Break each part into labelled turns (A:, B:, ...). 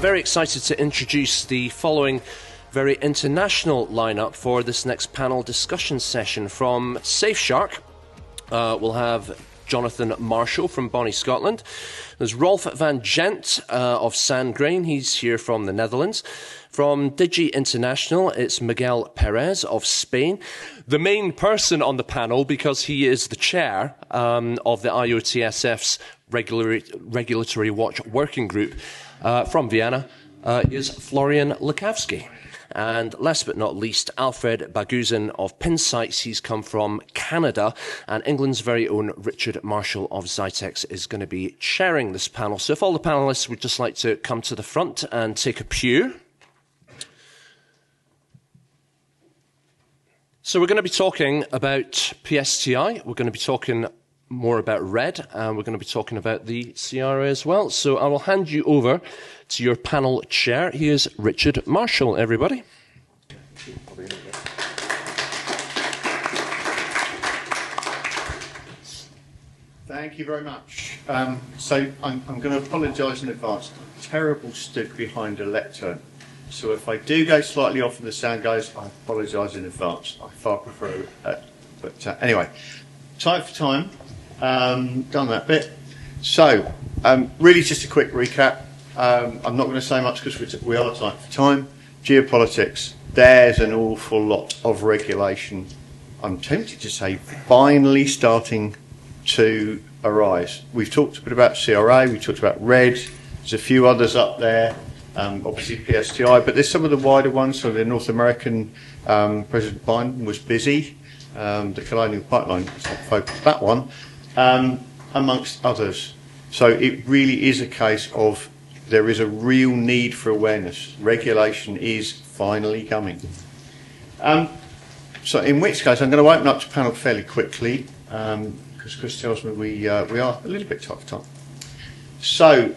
A: very excited to introduce the following very international lineup for this next panel discussion session. From SafeShark, we'll have Jonathan Marshall from Bonnie, Scotland. There's Rolf van Gent of Sandgrain. He's here from the Netherlands. From Digi International, it's Miguel Perez of Spain. The main person on the panel, because he is the chair of the IoTSF's Regulatory Watch Working Group from Vienna, is Florian Lukavsky. And last but not least, Alfred Baguzin of Pinsights. He's come from Canada. And England's very own Richard Marshall of Zytex is going to be chairing this panel. So if all the panellists would just like to come to the front and take a pew. So we're going to be talking about PSTI. We're going to be talking more about RED, and we're going to be talking about the CRA as well. So I will hand you over to your panel chair. He is Richard Marshall, everybody.
B: Thank you very much. So I'm going to apologise in advance. Terrible stood behind a lectern. So if I do go slightly off and the sound goes, I apologise in advance. I far prefer it. But anyway, time for time. Done that bit. So, really just a quick recap. I'm not going to say much because we are tight for time. Geopolitics. There's an awful lot of regulation. I'm tempted to say finally starting to arise. We've talked a bit about CRA, we've talked about RED, there's a few others up there. Obviously PSTI, but there's some of the wider ones. So the North American President Biden was busy. The Colonial Pipeline, focus that one, amongst others. So it really is a case of there is a real need for awareness. Regulation is finally coming. So in which case I'm going to open up to panel fairly quickly because Chris tells me we are a little bit tight for time. So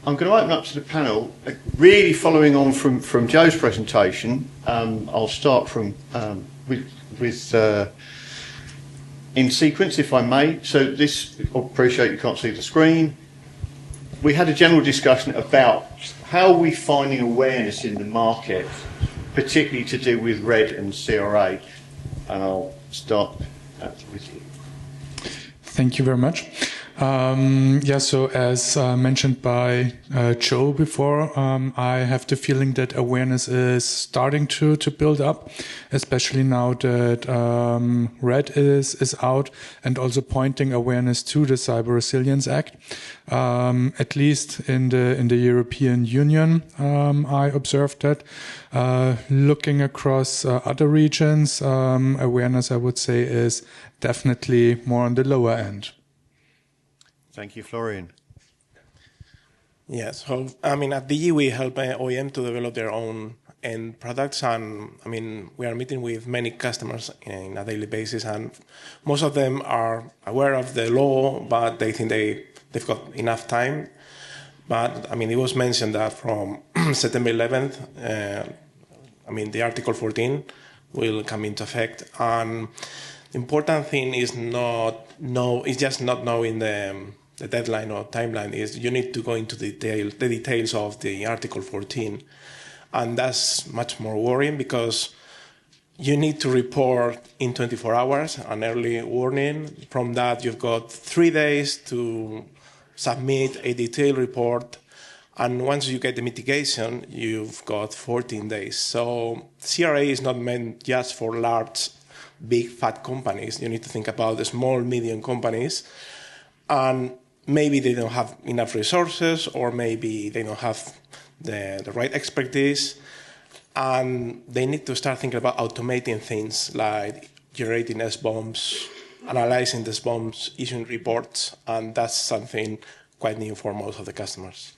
B: I'm going to open up to the panel, really following on from Joe's presentation. I'll start from with in sequence, if I may. So this, I appreciate you can't see the screen. We had a general discussion about how we're finding awareness in the market, particularly to do with RED and CRA. And I'll start with you.
C: Thank you very much. So as mentioned by Joe before, I have the feeling that awareness is starting to build up, especially now that RED is out and also pointing awareness to the Cyber Resilience Act. At least in the European Union, I observed that. Looking across other regions, awareness, I would say, is definitely more on the lower end.
B: Thank you, Florian.
D: Yes, so at DG we help OEM to develop their own end products, and we are meeting with many customers on a daily basis, and most of them are aware of the law, but they think they've got enough time. But it was mentioned that from September 11th, the Article 14 will come into effect, and the important thing is just not knowing the deadline or timeline. Is you need to go into the details of the Article 14, and that's much more worrying because you need to report in 24 hours, an early warning. From that, you've got 3 days to submit a detailed report, and once you get the mitigation, you've got 14 days. So CRA is not meant just for large, big, fat companies. You need to think about the small, medium companies, and maybe they don't have enough resources, or maybe they don't have the right expertise, and they need to start thinking about automating things like generating SBoMs, analyzing the SBoMs, issuing reports, and that's something quite new for most of the customers.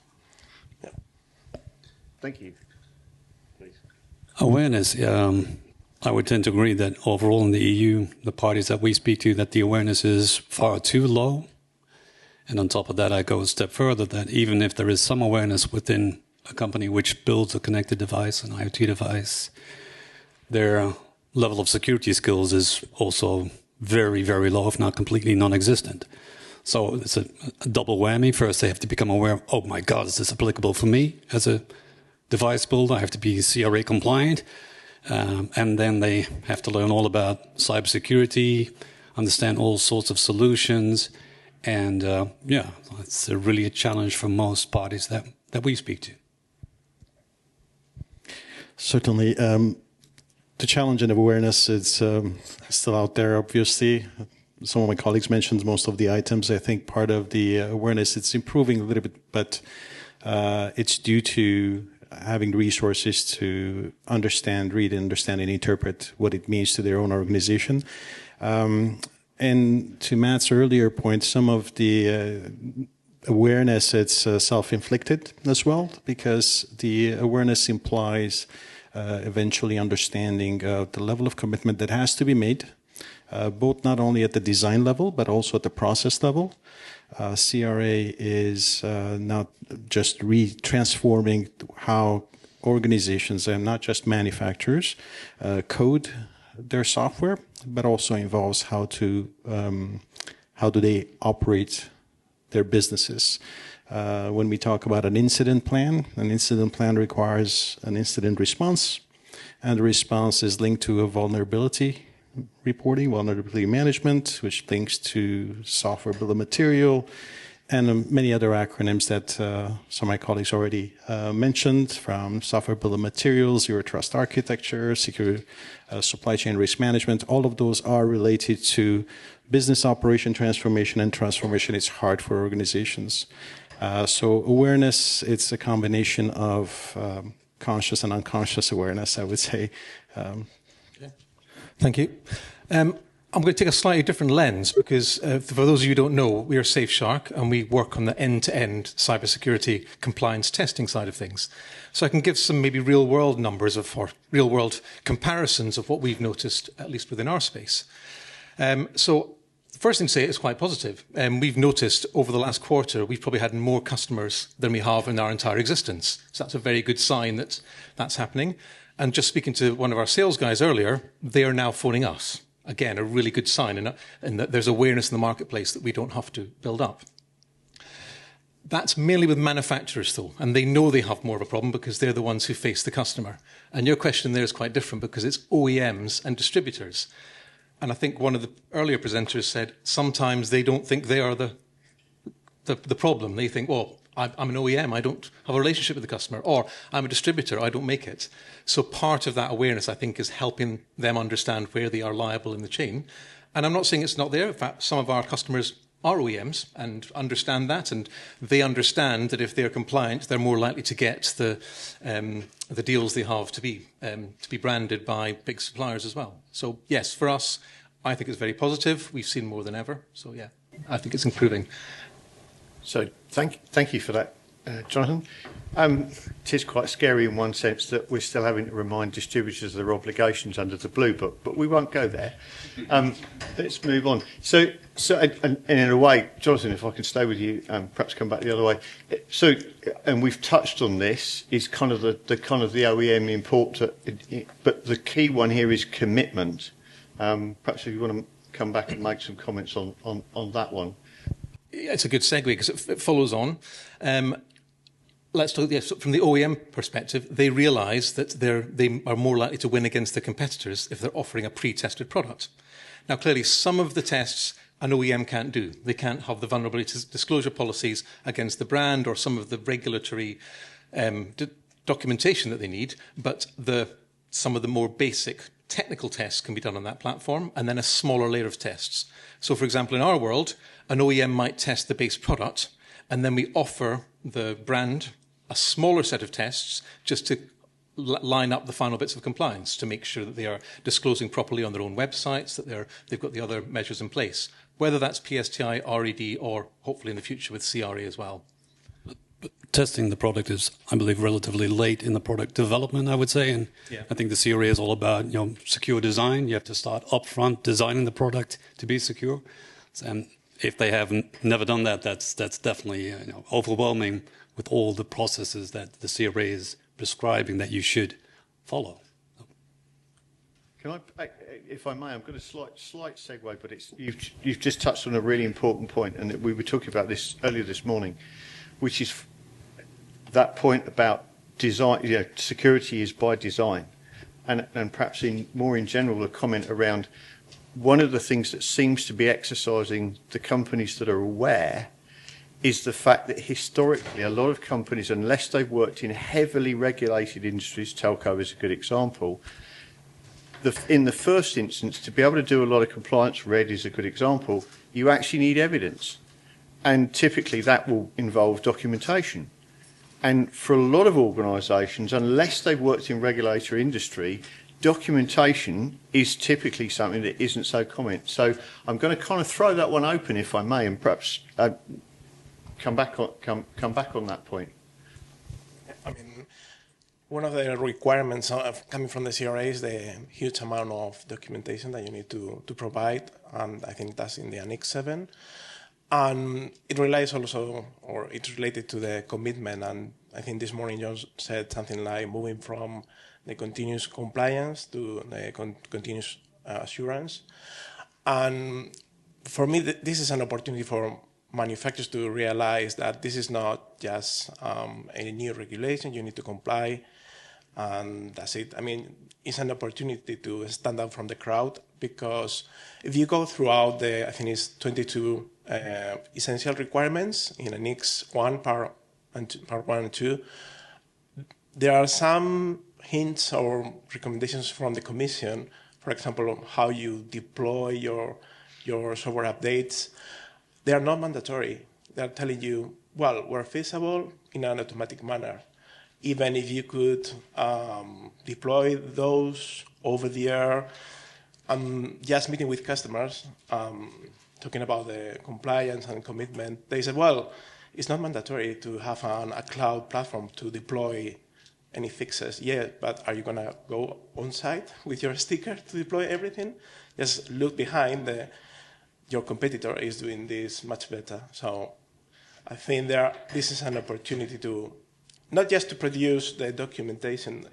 D: Yeah.
B: Thank you. Please.
E: Awareness. I would tend to agree that overall in the EU, the parties that we speak to, that the awareness is far too low. And on top of that, I go a step further, that even if there is some awareness within a company which builds a connected device, an IoT device, their level of security skills is also very, very low, if not completely non-existent. So it's a double whammy. First, they have to become aware, oh my God, is this applicable for me as a device builder, I have to be CRA compliant, and then they have to learn all about cybersecurity, understand all sorts of solutions, and yeah, it's really a challenge for most parties that we speak to.
F: Certainly. The challenge and awareness is still out there, obviously. Some of my colleagues mentioned most of the items. I think part of the awareness, it's improving a little bit, but it's due to having the resources to understand, read, understand, and interpret what it means to their own organization. And to Matt's earlier point, some of the awareness, it's self-inflicted as well, because the awareness implies eventually understanding the level of commitment that has to be made, both not only at the design level, but also at the process level. CRA is not just transforming how organizations, and not just manufacturers, code their software, but also involves how do they operate their businesses. When we talk about an incident plan requires an incident response, and the response is linked to a vulnerability reporting, vulnerability management, which links to software bill of material, and many other acronyms that some of my colleagues already mentioned, from software bill of materials, zero trust architecture, secure supply chain risk management. All of those are related to business operation transformation, and transformation is hard for organizations. So awareness, it's a combination of conscious and unconscious awareness, I would say.
G: Thank you. I'm going to take a slightly different lens because for those of you who don't know, we are SafeShark and we work on the end-to-end cybersecurity compliance testing side of things. So I can give some maybe real-world numbers or real-world comparisons of what we've noticed, at least within our space. So the first thing to say is quite positive. We've noticed over the last quarter, we've probably had more customers than we have in our entire existence. So that's a very good sign that that's happening. And just speaking to one of our sales guys earlier, they are now phoning us. Again, a really good sign, and that there's awareness in the marketplace that we don't have to build up. That's mainly with manufacturers, though, and they know they have more of a problem because they're the ones who face the customer. And your question there is quite different because it's OEMs and distributors. And I think one of the earlier presenters said sometimes they don't think they are the problem. They think, well, I'm an OEM, I don't have a relationship with the customer, or I'm a distributor, I don't make it. So part of that awareness, I think, is helping them understand where they are liable in the chain. And I'm not saying it's not there. In fact, some of our customers are OEMs and understand that, and they understand that if they're compliant, they're more likely to get the deals they have to be branded by big suppliers as well. So yes, for us, I think it's very positive. We've seen more than ever. So yeah, I think it's improving.
B: So thank you for that, Jonathan. It is quite scary in one sense that we're still having to remind distributors of their obligations under the Blue Book, but we won't go there. Let's move on. So and in a way, Jonathan, if I can stay with you, perhaps come back the other way. So, and we've touched on this, is kind of the OEM import, but the key one here is commitment. Perhaps if you want to come back and make some comments on that one.
G: It's a good segue because it follows on. Let's talk from the OEM perspective. They realise that they are more likely to win against their competitors if they're offering a pre-tested product. Now, clearly, some of the tests an OEM can't do. They can't have the vulnerability disclosure policies against the brand or some of the regulatory documentation that they need, but some of the more basic technical tests can be done on that platform, and then a smaller layer of tests. So, for example, in our world, an OEM might test the base product, and then we offer the brand a smaller set of tests just to line up the final bits of compliance to make sure that they are disclosing properly on their own websites, that they've got the other measures in place, whether that's PSTI, RED, or hopefully in the future with CRA as well.
E: But testing the product is, I believe, relatively late in the product development, I would say. And yeah. I think the CRA is all about secure design. You have to start upfront designing the product to be secure. And if they have never done that, that's definitely overwhelming with all the processes that the CRA is prescribing that you should follow.
B: Can I, if I may, I've got a slight segue, but you've just touched on a really important point, and we were talking about this earlier this morning, which is that point about design, security is by design. And perhaps more in general, a comment around one of the things that seems to be exercising the companies that are aware is the fact that historically a lot of companies, unless they've worked in heavily regulated industries, telco is a good example, in the first instance, to be able to do a lot of compliance, RED is a good example, you actually need evidence. And typically that will involve documentation. And for a lot of organisations, unless they've worked in regulatory industry, documentation is typically something that isn't so common. So I'm going to kind of throw that one open, if I may, and perhaps come back on that point.
D: I mean, one of the requirements coming from the CRA is the huge amount of documentation that you need to provide, and I think that's in the Annex 7. And it relies also, or it's related to the commitment, and I think this morning John said something like moving from the continuous compliance to the continuous assurance. And for me, this is an opportunity for manufacturers to realize that this is not just a new regulation, you need to comply, and that's it. I mean, it's an opportunity to stand out from the crowd, because if you go throughout I think it's 22 essential requirements in Annex 1, Part 1 and 2, there are some hints or recommendations from the Commission, for example, how you deploy your software updates. They are not mandatory. They are telling you, well, we're feasible in an automatic manner. Even if you could deploy those over the air, just meeting with customers, talking about the compliance and commitment, they said, well, it's not mandatory to have a cloud platform to deploy any fixes. Yeah, but are you going to go on site with your sticker to deploy everything? Just look behind. Your competitor is doing this much better. So I think this is an opportunity to not just to produce the documentation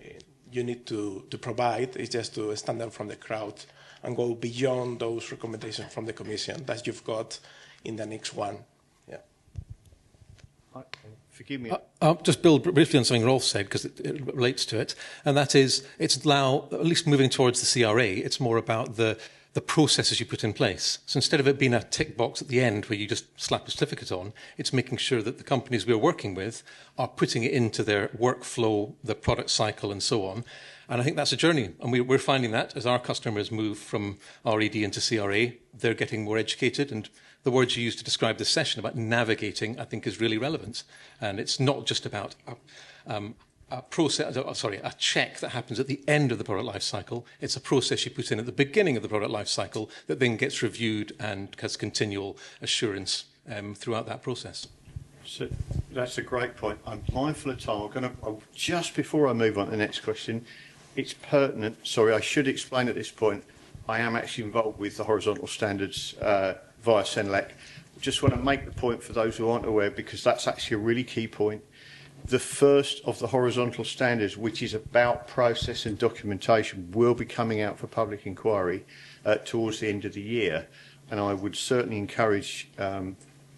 D: you need to provide, it's just to stand out from the crowd and go beyond those recommendations from the Commission that you've got in the next one. Yeah.
B: Forgive me.
G: I'll just build briefly on something Rolf said, because it relates to it, and that is, it's now, at least moving towards the CRA, it's more about the processes you put in place. So instead of it being a tick box at the end where you just slap a certificate on, it's making sure that the companies we're working with are putting it into their workflow, the product cycle, and so on. And I think that's a journey. And we're finding that as our customers move from RED into CRA, they're getting more educated. And the words you used to describe this session about navigating, I think, is really relevant. And it's not just about a check that happens at the end of the product life cycle. It's a process you put in at the beginning of the product life cycle that then gets reviewed and has continual assurance throughout that process.
B: So that's a great point. I'm mindful of time. Just before I move on to the next question, it's pertinent. Sorry, I should explain at this point. I am actually involved with the horizontal standards via CENELEC. Just want to make the point for those who aren't aware, because that's actually a really key point. The first of the horizontal standards, which is about process and documentation, will be coming out for public inquiry towards the end of the year. And I would certainly encourage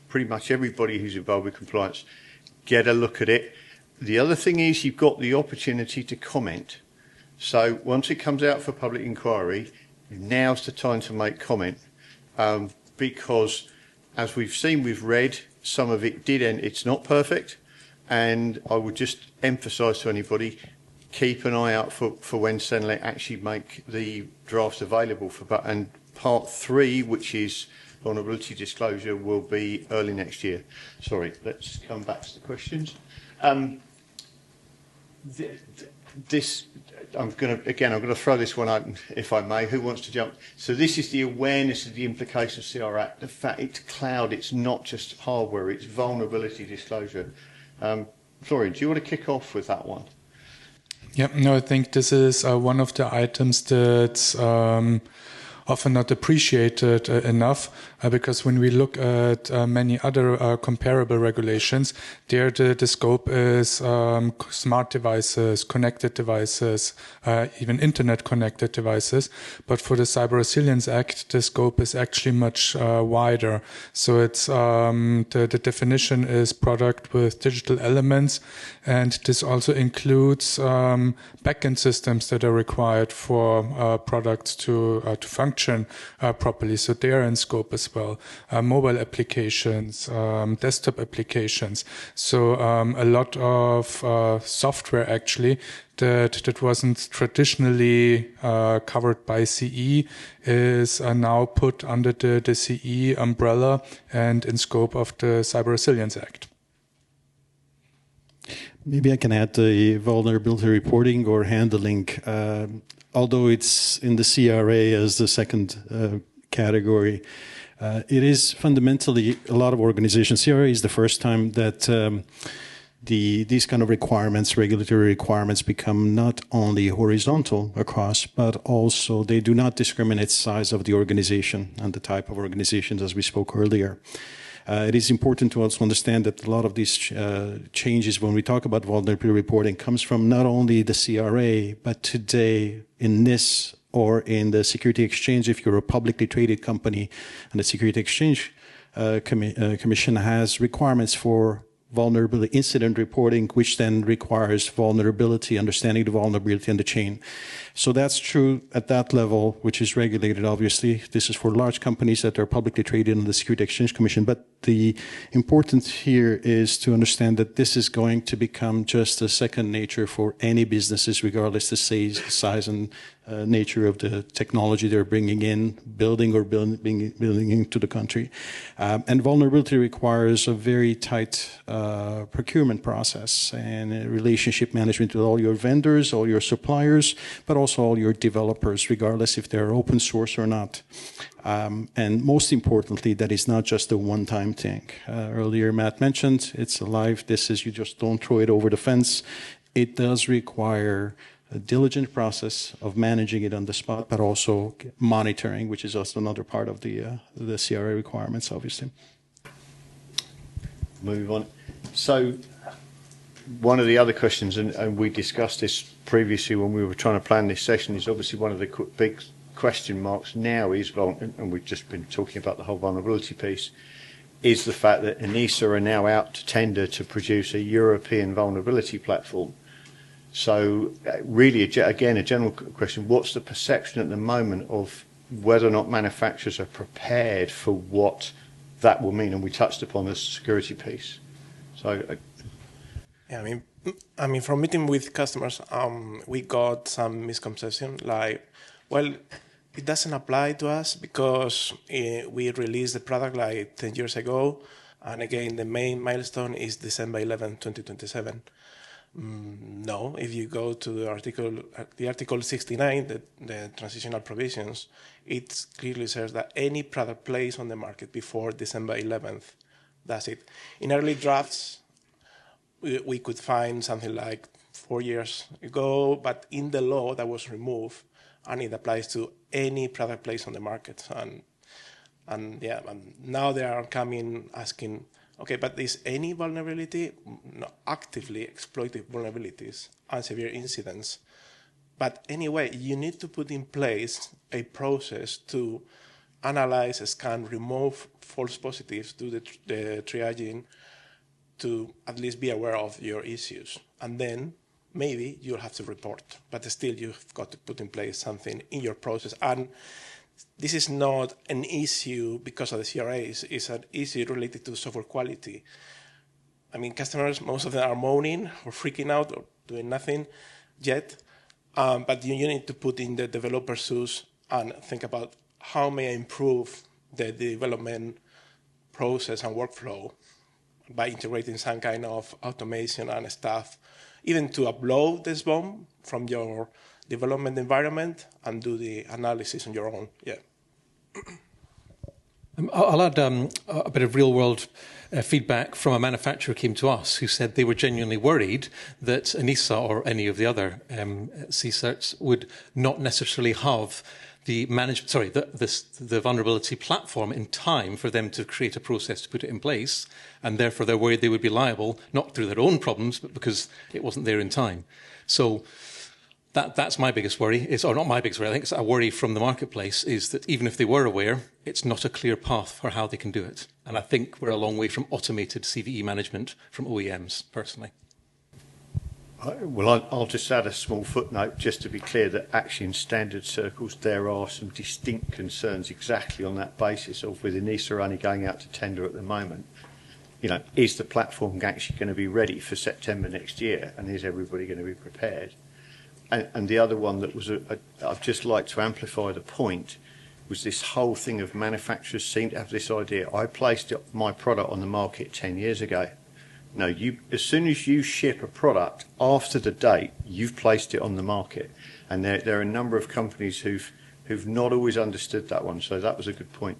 B: pretty much everybody who's involved with compliance, get a look at it. The other thing is you've got the opportunity to comment. So once it comes out for public inquiry, now's the time to make comment, because as we've seen with RED, some of it did end, it's not perfect. And I would just emphasise to anybody, keep an eye out for when CENELEC actually make the drafts available and part 3, which is vulnerability disclosure, will be early next year. Sorry, let's come back to the questions. I'm going to throw this one out, if I may. Who wants to jump? So this is the awareness of the implications of CRA. The fact it's cloud, it's not just hardware, it's vulnerability disclosure. Florian, do you want to kick off with that one?
C: Yeah, no, I think this is one of the items that often not appreciated enough, because when we look at many other comparable regulations, there the scope is smart devices, connected devices, even internet connected devices. But for the Cyber Resilience Act, the scope is actually much wider. So it's the definition is product with digital elements, and this also includes backend systems that are required for products to function properly. So they are in scope as well. Mobile applications, desktop applications. So a lot of software actually that wasn't traditionally covered by CE is now put under the CE umbrella and in scope of the Cyber Resilience Act.
F: Maybe I can add the vulnerability reporting or handling, although it's in the CRA as the second category. It is fundamentally a lot of organizations. CRA is the first time that these kind of requirements, regulatory requirements, become not only horizontal across, but also they do not discriminate size of the organization and the type of organizations, as we spoke earlier. It is important to also understand that a lot of these changes, when we talk about vulnerability reporting, comes from not only the CRA, but today in NIST or in the Security Exchange, if you're a publicly traded company, and the Security Exchange Commission has requirements for vulnerability incident reporting, which then requires vulnerability, understanding the vulnerability in the chain. So that's true at that level, which is regulated, obviously. This is for large companies that are publicly traded in the Security Exchange Commission. But the importance here is to understand that this is going to become just a second nature for any businesses, regardless the size and nature of the technology they're bringing in, building into the country. And vulnerability requires a very tight procurement process and relationship management with all your vendors, all your suppliers, but also all your developers, regardless if they're open source or not. And most importantly, that is not just a one-time thing. Earlier, Matt mentioned it's alive. This is, you just don't throw it over the fence. It does require a diligent process of managing it on the spot, but also monitoring, which is also another part of the CRA requirements, obviously.
B: Move on. So one of the other questions, and we discussed this previously when we were trying to plan this session, is obviously one of the big question marks now is, and we've just been talking about the whole vulnerability piece, is the fact that ENISA are now out to tender to produce a European vulnerability platform. So really, again, a general question, what's the perception at the moment of whether or not manufacturers are prepared for what that will mean? And we touched upon the security piece. So,
D: yeah, I mean, from meeting with customers, we got some misconception like, well, it doesn't apply to us because we released the product like 10 years ago. And again, the main milestone is December 11, 2027. No, if you go to the article 69, the transitional provisions, it clearly says that any product placed on the market before December 11th, that's it. In early drafts, we could find something like 4 years ago, but in the law that was removed, and it applies to any product placed on the market. And now they are coming asking, okay, but is any vulnerability, actively exploited vulnerabilities and severe incidents? But anyway, you need to put in place a process to analyze, scan, remove false positives, do the triaging to at least be aware of your issues. And then maybe you'll have to report, but still you've got to put in place something in your process. And this is not an issue because of the CRAs, it's an issue related to software quality. I mean, customers, most of them are moaning or freaking out or doing nothing yet, but you need to put in the developer shoes and think about how may I improve the development process and workflow by integrating some kind of automation and stuff, even to upload the SBoM from your development environment and do the analysis on your own. Yeah.
G: I'll add a bit of real-world feedback from a manufacturer came to us who said they were genuinely worried that ANISA or any of the other CSERTs would not necessarily have the vulnerability platform in time for them to create a process to put it in place, and therefore they're worried they would be liable, not through their own problems, but because it wasn't there in time. So that's my biggest worry, or not my biggest worry, I think it's a worry from the marketplace, is that even if they were aware, it's not a clear path for how they can do it. And I think we're a long way from automated CVE management from OEMs, personally.
B: Well, I'll just add a small footnote, just to be clear, that actually in standard circles there are some distinct concerns exactly on that basis of, with ANISA only going out to tender at the moment, you know, is the platform actually going to be ready for September next year, and is everybody going to be prepared? And the other one that was, I'd just like to amplify the point, was this whole thing of manufacturers seem to have this idea. I placed my product on the market 10 years ago. No, as soon as you ship a product after the date, you've placed it on the market. And there are a number of companies who've not always understood that one, so that was a good point.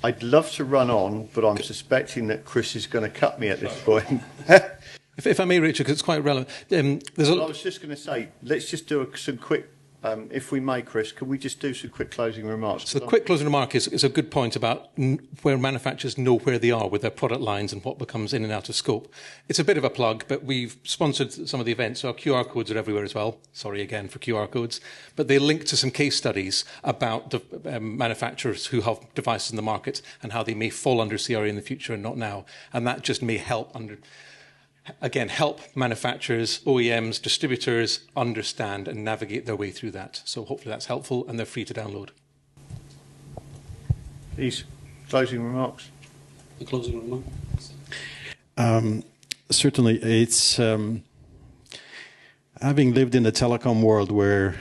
B: I'd love to run on, but I'm suspecting that Chris is going to cut me at this point.
G: If I may, Richard, because it's quite relevant.
B: I was just going to say, let's just do some quick, if we may, Chris, can we just do some quick closing remarks?
G: So the quick closing remark is a good point about where manufacturers know where they are with their product lines and what becomes in and out of scope. It's a bit of a plug, but we've sponsored some of the events, so our QR codes are everywhere as well. Sorry again for QR codes. But they link to some case studies about the manufacturers who have devices in the market and how they may fall under CRA in the future and not now. And that just may help help manufacturers, OEMs, distributors understand and navigate their way through that. So hopefully that's helpful, and they're free to download.
B: Please, closing remarks.
E: The closing remark?
F: Certainly, it's having lived in the telecom world where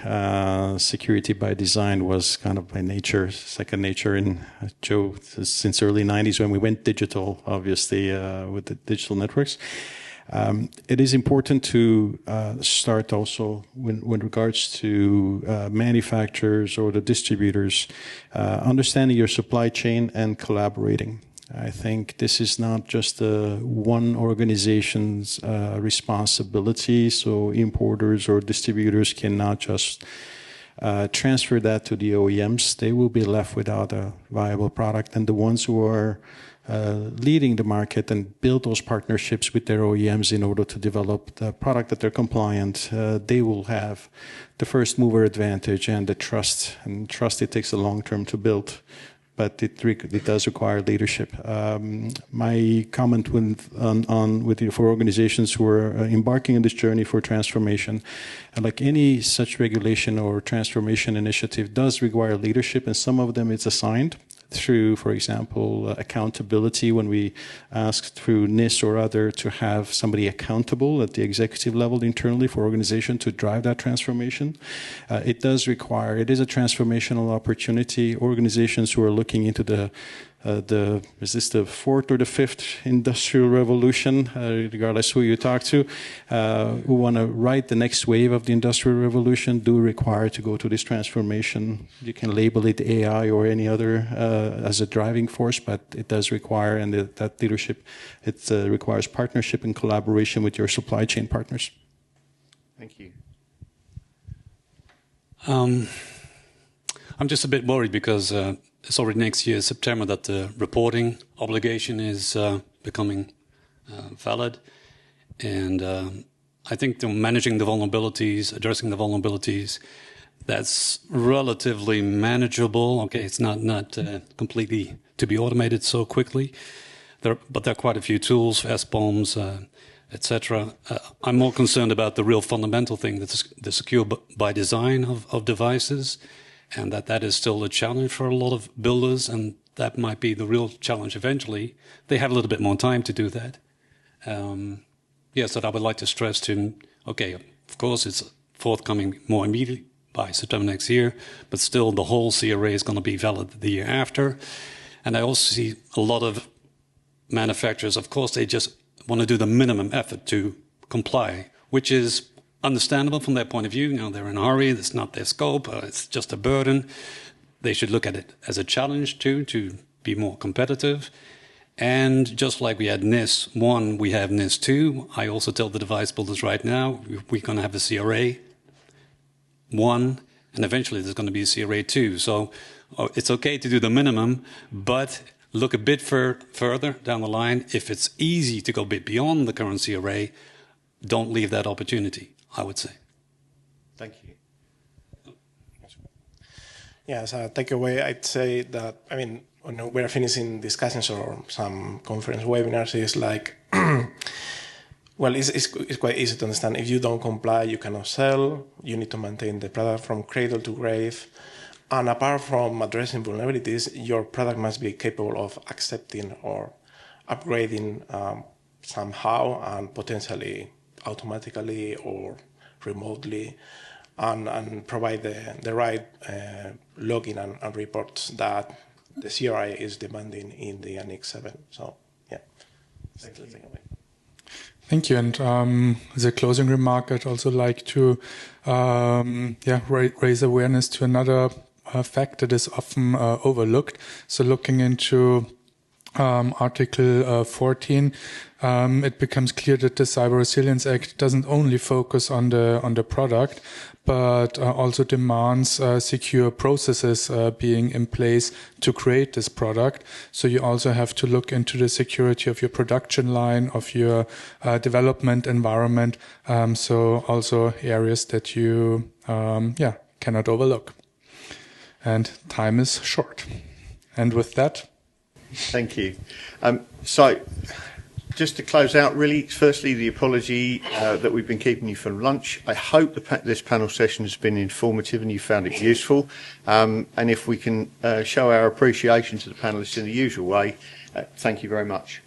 F: security by design was kind of by nature, second nature in Joe, since early 90s when we went digital, obviously, with the digital networks. It is important to start also with regards to manufacturers or the distributors, understanding your supply chain and collaborating. I think this is not just one organization's responsibility, so importers or distributors cannot just transfer that to the OEMs. They will be left without a viable product, and the ones who are leading the market and build those partnerships with their OEMs in order to develop the product that they're compliant, they will have the first mover advantage and the trust. And trust, it takes a long term to build, but it does require leadership. My comment for organizations who are embarking on this journey for transformation, like any such regulation or transformation initiative, does require leadership, and some of them it's assigned through, for example, accountability, when we ask through NIST or other to have somebody accountable at the executive level internally for organization to drive that transformation. It does require, it is a transformational opportunity. Organizations who are looking into is this the fourth or the fifth industrial revolution, regardless who you talk to, who want to ride the next wave of the industrial revolution, do require to go to this transformation. You can label it AI or any other as a driving force, but it does require, and that leadership, it requires partnership and collaboration with your supply chain partners.
B: Thank you.
E: I'm just a bit worried because it's already next year, September, that the reporting obligation is becoming valid. And I think managing the vulnerabilities, addressing the vulnerabilities, that's relatively manageable. Okay, it's not completely to be automated so quickly. But there are quite a few tools, SBoMs, etc. I'm more concerned about the real fundamental thing, that's the secure by design of devices. And that is still a challenge for a lot of builders, and that might be the real challenge eventually. They have a little bit more time to do that. Yes, that I would like to stress to, okay, of course it's forthcoming more immediately by September next year, but still the whole CRA is going to be valid the year after. And I also see a lot of manufacturers, of course, they just want to do the minimum effort to comply, which is understandable from their point of view. You know, they're in a hurry, it's not their scope, it's just a burden. They should look at it as a challenge too, to be more competitive. And just like we had NIS 1, we have NIS 2. I also tell the device builders right now, we're going to have a CRA 1, and eventually there's going to be a CRA 2. So it's okay to do the minimum, but look a bit further down the line. If it's easy to go a bit beyond the current CRA, don't leave that opportunity, I would say.
B: Thank you.
D: Yeah, as a takeaway, I'd say that, I mean, when we're finishing discussions or some conference webinars, it's like, well, it's quite easy to understand. If you don't comply, you cannot sell. You need to maintain the product from cradle to grave. And apart from addressing vulnerabilities, your product must be capable of accepting or upgrading somehow, and potentially automatically or remotely, and provide the right logging and reports that the CRA is demanding in the Annex 7. So, yeah, that's the takeaway.
C: Thank you. And as a closing remark, I'd also like to raise awareness to another fact that is often overlooked. So looking into Article 14, it becomes clear that the Cyber Resilience Act doesn't only focus on the product, but also demands secure processes being in place to create this product. So you also have to look into the security of your production line, of your development environment. So also areas that you cannot overlook. And time is short. And with that,
B: thank you. So, just to close out, really, firstly, the apology that we've been keeping you from lunch. I hope this panel session has been informative and you found it useful. And if we can show our appreciation to the panelists in the usual way, thank you very much.